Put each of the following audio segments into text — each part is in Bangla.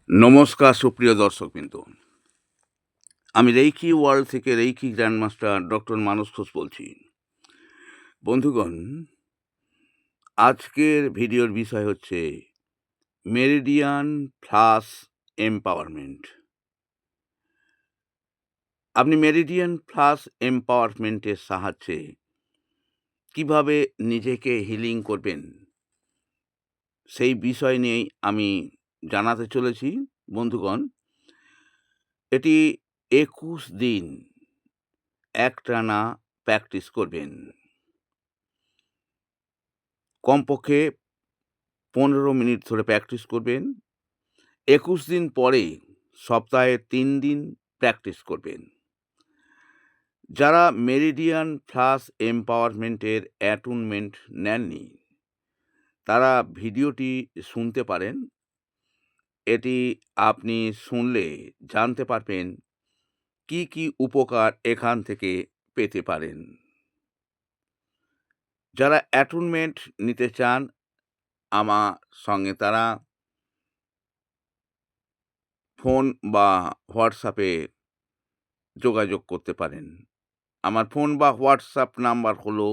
নমস্কার সুপ্রিয় দর্শকবৃন্দ। আমি রেইকি ওয়ার্ল্ড থেকে রেইকি গ্র্যান্ডমাস্টার ডক্টর মানস ঘোষ বলছি। বন্ধুগণ, আজকের ভিডিওর বিষয় হচ্ছে মেরিডিয়ান প্লাস এম্পাওয়ারমেন্ট। আপনি মেরিডিয়ান প্লাস এম্পাওয়ারমেন্টের সাহায্যে কিভাবে নিজেকে হিলিং করবেন, সেই বিষয় নিয়েই আমি জানাতে চলেছি। বন্ধুগণ, এটি 21 দিন একটানা প্র্যাকটিস করবেন। কমপক্ষে 15 মিনিট ধরে প্র্যাকটিস করবেন। 21 দিন পরে সপ্তাহে 3 দিন প্র্যাকটিস করবেন। যারা মেরিডিয়ান প্লাস এম্পাওয়ারমেন্টের অ্যাটুনমেন্ট নেননি, তারা ভিডিওটি শুনতে পারেন। এটি আপনি শুনলে জানতে পারবেন কি কি উপকার এখান থেকে পেতে পারেন। যারা অ্যাটুনমেন্ট নিতে চান আমার সঙ্গে, তারা ফোন বা হোয়াটসঅ্যাপে যোগাযোগ করতে পারেন। আমার ফোন বা হোয়াটসঅ্যাপ নাম্বার হলো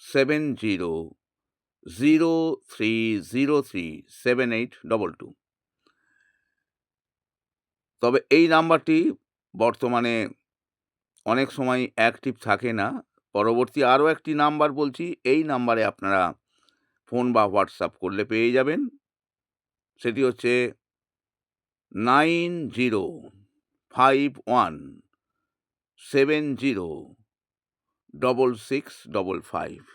7003037822। তবে এই নাম্বারটি বর্তমানে অনেক সময় অ্যাক্টিভ থাকে না। পরবর্তী আরও একটি নাম্বার বলছি, এই নাম্বারে আপনারা ফোন বা হোয়াটসঅ্যাপ করলে পেয়ে যাবেন। সেটি হচ্ছে 9051706655।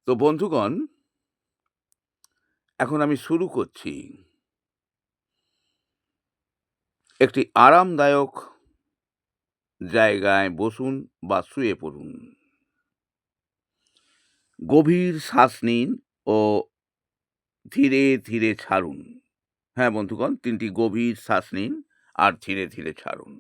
তো বন্ধুগণ, এখন আমি শুরু করছি। একটি আরামদায়ক জায়গায় বসুন বা শুয়ে পড়ুন। গভীর শ্বাস নিন ও ধীরে ধীরে ছাড়ুন। হ্যাঁ বন্ধুগণ, 3টি গভীর শ্বাস নিন আর ধীরে ধীরে ছাড়ুন।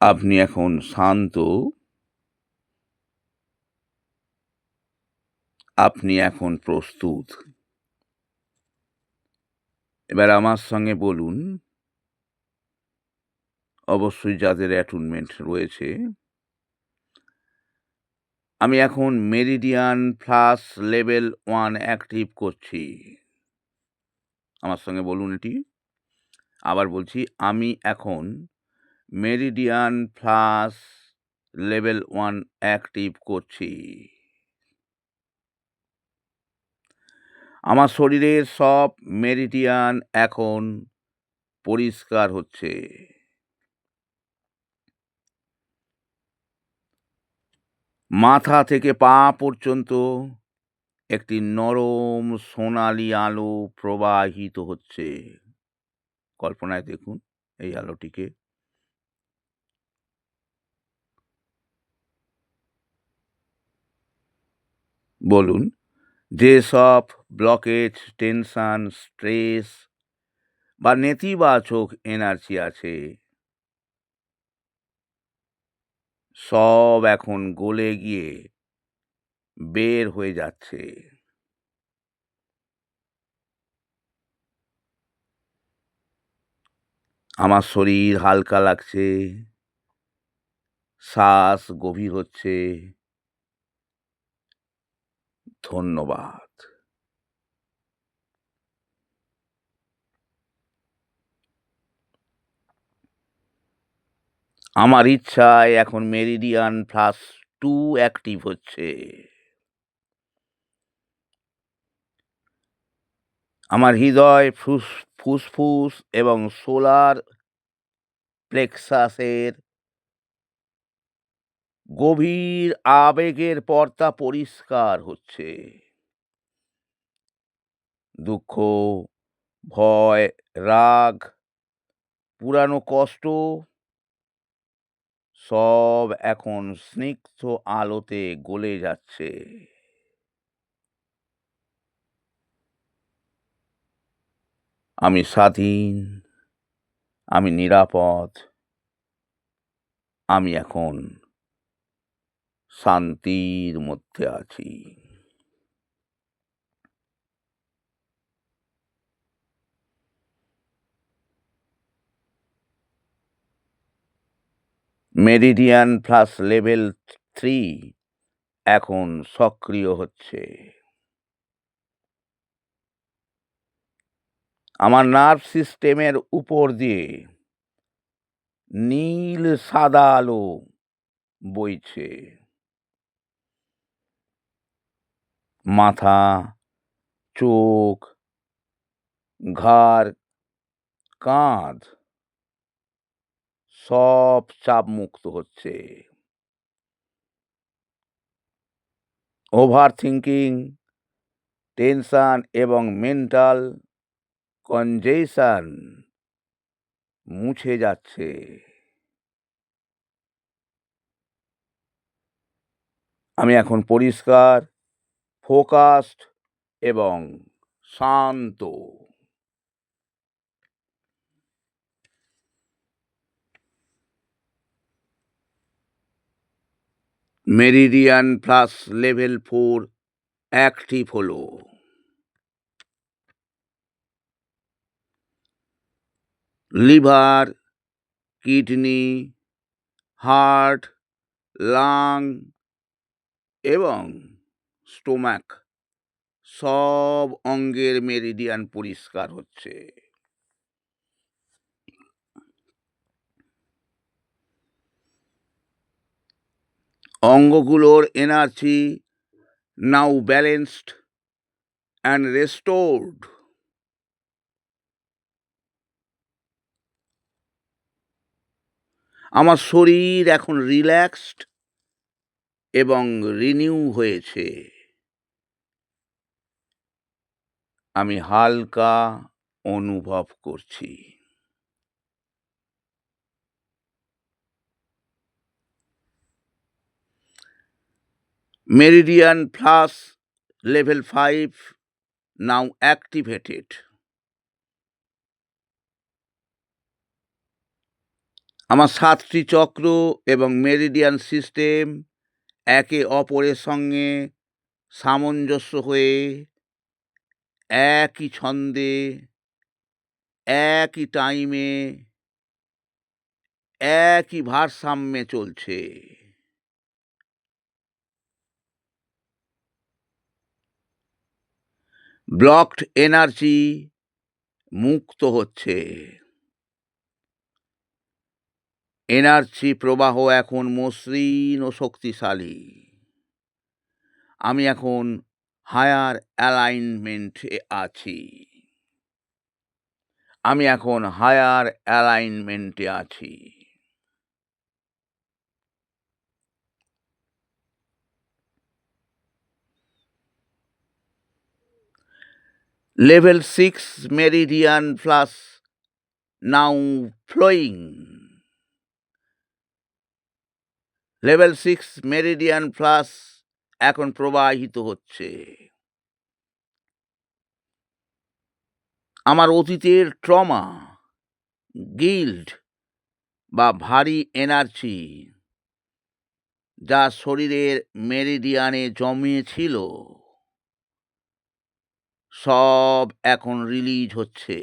আপনি এখন শান্ত, আপনি এখন প্রস্তুত। এবার আমার সঙ্গে বলুন, অবশ্যই যাদের অ্যাটুনমেন্ট রয়েছে, আমি এখন মেরিডিয়ান প্লাস লেভেল 1 অ্যাক্টিভ করছি। আমার সঙ্গে বলুন এটি। আবার বলছি, আমি এখন মেরিডিয়ান প্লাস লেভেল 1 অ্যাক্টিভ করছি। আমার শরীরের সব মেরিডিয়ান এখন পরিষ্কার হচ্ছে। মাথা থেকে পা পর্যন্ত একটি নরম সোনালি আলো প্রবাহিত হচ্ছে। কল্পনায় দেখুন এই আলোটিকে। বলুন, যেসব ব্লকেজ, টেনশন, স্ট্রেস বা নেতিবাচক এনার্জি আছে, সব এখন গলে গিয়ে বের হয়ে যাচ্ছে। আমার শরীর হালকা লাগছে, শ্বাস গভীর হচ্ছে। ধন্যবাদ। আমার ইচ্ছায় এখন মেরিডিয়ান প্লাস টু অ্যাক্টিভ হচ্ছে। আমার হৃদয়, ফুসফুস এবং সোলার প্লেক্সাসের গভীর আবেগের পর্দা পরিষ্কার হচ্ছে। দুঃখ, ভয়, রাগ, পুরানো কষ্ট সব এখন স্নিগ্ধ আলোতে গলে যাচ্ছে। আমি স্বাধীন, আমি নিরাপদ, আমি এখন শান্তির মধ্যে আছি। মেরিডিয়ান প্লাস লেভেল 3 এখন সক্রিয় হচ্ছে। আমার নার্ভ সিস্টেমের উপর দিয়ে নীল সাদা আলো বইছে। মাথা, চোখ, ঘাড়, কাঁধ সব চাপমুক্ত হচ্ছে। ওভার থিঙ্কিং, টেনশন এবং মেন্টাল কনজেশন মুছে যাচ্ছে। আমি এখন পরিষ্কার, ফোকাসড এবং শান্ত। মেরিডিয়ান প্লাস লেভেল 4 অ্যাক্টিভ হলো। লিভার, কিডনি, হার্ট, লাং এবং স্টোমাক সব অঙ্গের মেরিডিয়ান পরিষ্কার হচ্ছে। অঙ্গগুলোর energy now balanced and restored. আমার শরীর এখন রিল্যাক্সড এবং রিনিউ হয়েছে। আমি হালকা অনুভব করছি। মেরিডিয়ান প্লাস লেভেল 5 নাও অ্যাক্টিভেটেড। আমার 7টি চক্র এবং মেরিডিয়ান সিস্টেম একে অপরের সঙ্গে সামঞ্জস্য হয়ে একই ছন্দে, একই টাইমে, একই ভারসাম্যে চলছে। ব্লকড এনার্জি মুক্ত হচ্ছে। এনার্জি প্রবাহ এখন মসৃণ ও শক্তিশালী। আমি এখন হায়ার অ্যালাইনমেন্টে আছি। আমি এখন হায়ার অ্যালাইনমেন্টে আছি। Level 6 Meridian Plus now flowing. Level 6 Meridian Plus এখন প্রবাহিত হচ্ছে। আমার অতীতের ট্রমা, গিল্ট বা ভারী এনার্জি যা শরীরের মেরিডিয়ানে জমিয়েছিল সব এখন রিলিজ হচ্ছে।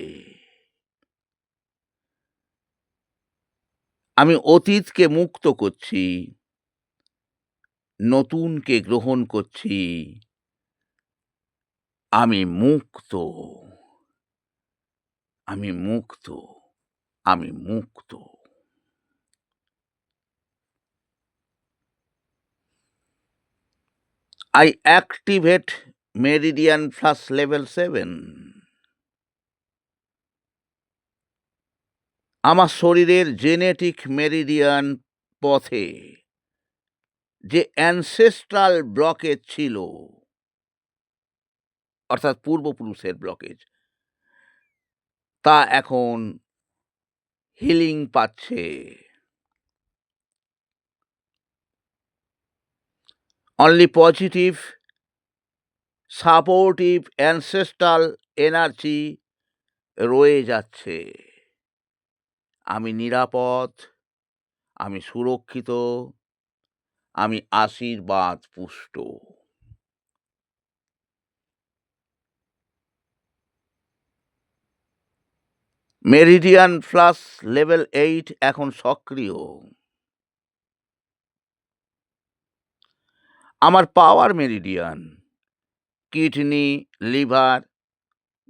আমি অতীতকে মুক্ত করছি, নতুনকে গ্রহণ করছি। আমি মুক্ত, আমি মুক্ত, আমি মুক্ত। I activate meridian flush level 7. আমার শরীরের জেনেটিক মেরিডিয়ান পথে যে অ্যানসেস্ট্রাল ব্লকেজ ছিল, অর্থাৎ পূর্বপুরুষের ব্লকেজ, তা এখন হিলিং পাচ্ছে। Only positive supportive ancestral energy রয়ে যাচ্ছে। আমি নিরাপদ, আমি সুরক্ষিত, আমি আশীর্বাদ পুষ্ট। মেরিডিয়ান ফ্লাশ লেভেল 8 এখন সক্রিয়। আমার power meridian, kidney, liver,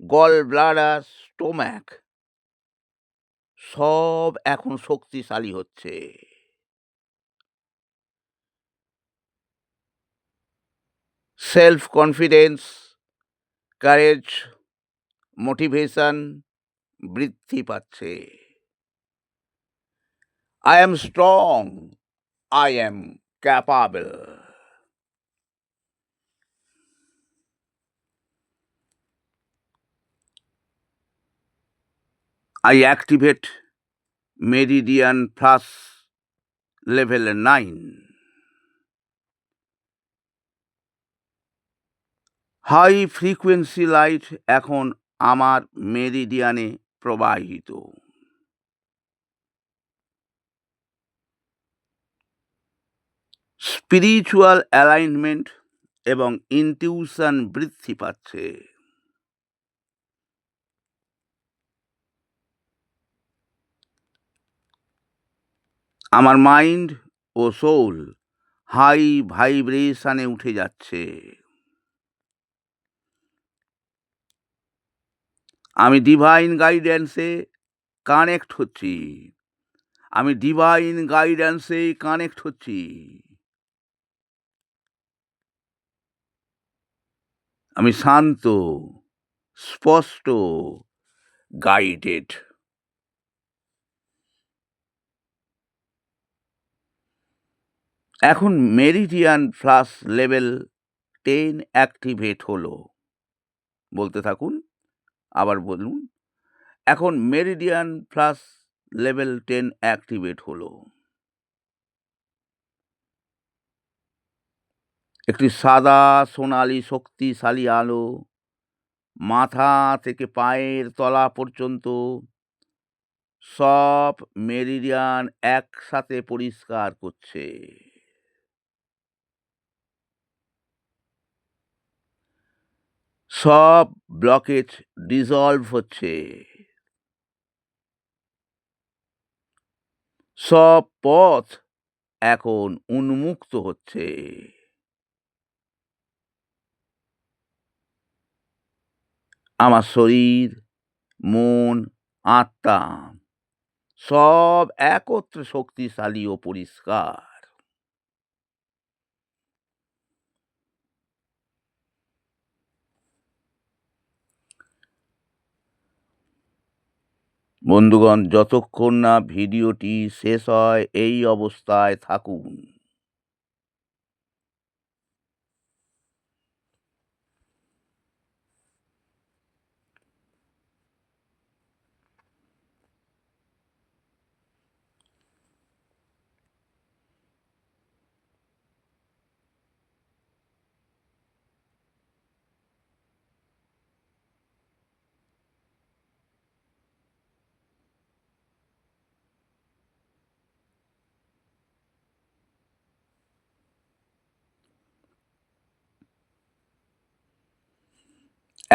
gall bladder, stomach সব এখন শক্তিশালী হচ্ছে। সেলফ কনফিডেন্স, কারেজ, মোটিভেশন বৃদ্ধি পাচ্ছে। I am strong, I am capable. I activate meridian plus level 9. High frequency light এখন আমার মেরিডিয়ানে প্রবাহিত। স্পিরিচুয়াল অ্যালাইনমেন্ট এবং ইনটিউশন বৃদ্ধি পাচ্ছে। আমার মাইন্ড ও সোল হাই ভাইব্রেশনে উঠে যাচ্ছে। আমি ডিভাইন গাইডেন্সে কানেক্ট হচ্ছি। আমি ডিভাইন গাইডেন্সে কানেক্ট হচ্ছি। আমি শান্ত, স্পষ্ট, গাইডেড। এখন মেরিডিয়ান ফ্লাশ লেভেল 10 অ্যাক্টিভেট হলো। বলতে থাকুন, আবার বলুন। এখন মেরিডিয়ান ফ্লাশ লেভেল 10 অ্যাক্টিভেট হলো। একটি সাদা সোনালি শক্তিশালী আলো মাথা থেকে পায়ের তলা পর্যন্ত সব মেরিডিয়ান একসাথে পরিষ্কার করছে। সব ব্লকেজ ডিসলভ হচ্ছে। সব পথ এখন উন্মুক্ত হচ্ছে। আমার শরীর, মন, আত্মা সব একত্রে শক্তিশালী ও পরিষ্কার। বন্ধুগণ, যতক্ষণ না ভিডিওটি শেষ হয় এই অবস্থায় থাকুন।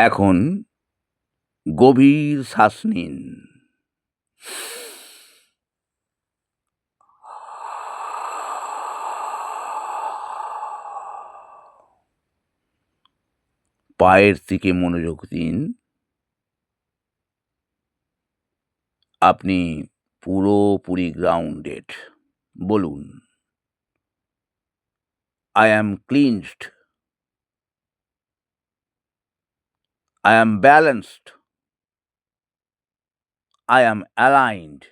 এখন গভীর শ্বাস নিন। পায়ের দিকে মনোযোগ দিন। আপনি পুরোপুরি গ্রাউন্ডেড। বলুন, I am cleansed, I am balanced. I am aligned.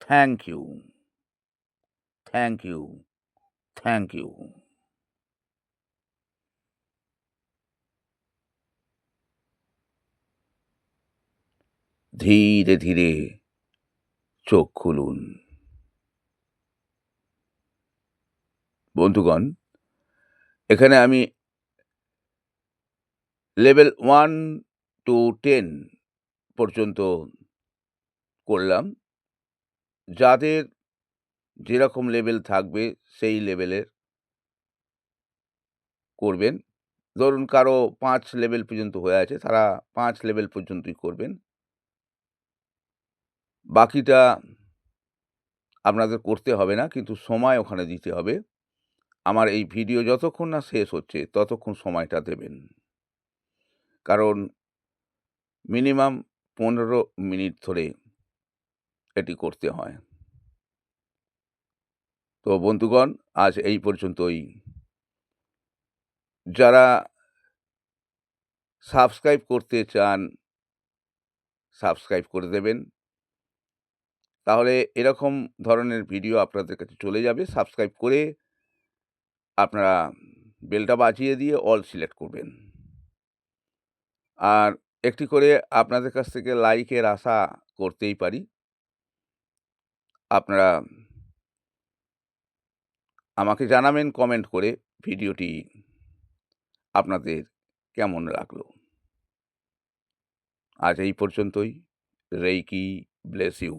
Thank you. Thank you. Thank you. ধীরে ধীরে চোখ খুলুন। বন্ধুগণ, এখানে আমি লেভেল 1 to 10 পর্যন্ত করলাম। যাদের যেরকম লেভেল থাকবে সেই লেভেলের করবেন। ধরুন কারো 5 লেভেল পর্যন্ত হয়ে আছে, তারা 5 লেভেল পর্যন্তই করবেন। বাকিটা আপনাদের করতে হবে না, কিন্তু সময় ওখানে দিতে হবে। আমার এই ভিডিও যতক্ষণ না শেষ হচ্ছে ততক্ষণ সময়টা দেবেন। কারণ মিনিমাম 15 মিনিট ধরে এটি করতে হয়। তো বন্ধুগণ, আজ এই পর্যন্তই। যারা সাবস্ক্রাইব করতে চান, সাবস্ক্রাইব করে দেবেন। তাহলে এরকম ধরনের ভিডিও আপনাদের কাছে চলে যাবে। সাবস্ক্রাইব করে আপনারা বেলটা বাজিয়ে দিয়ে অল সিলেক্ট করবেন। আর একটি করে আপনাদের কাছ থেকে লাইকের আশা করতেই পারি। আপনারা আমাকে জানাবেন কমেন্ট করে ভিডিওটি আপনাদের কেমন লাগলো। আজ এই পর্যন্তই। Reiki bless you.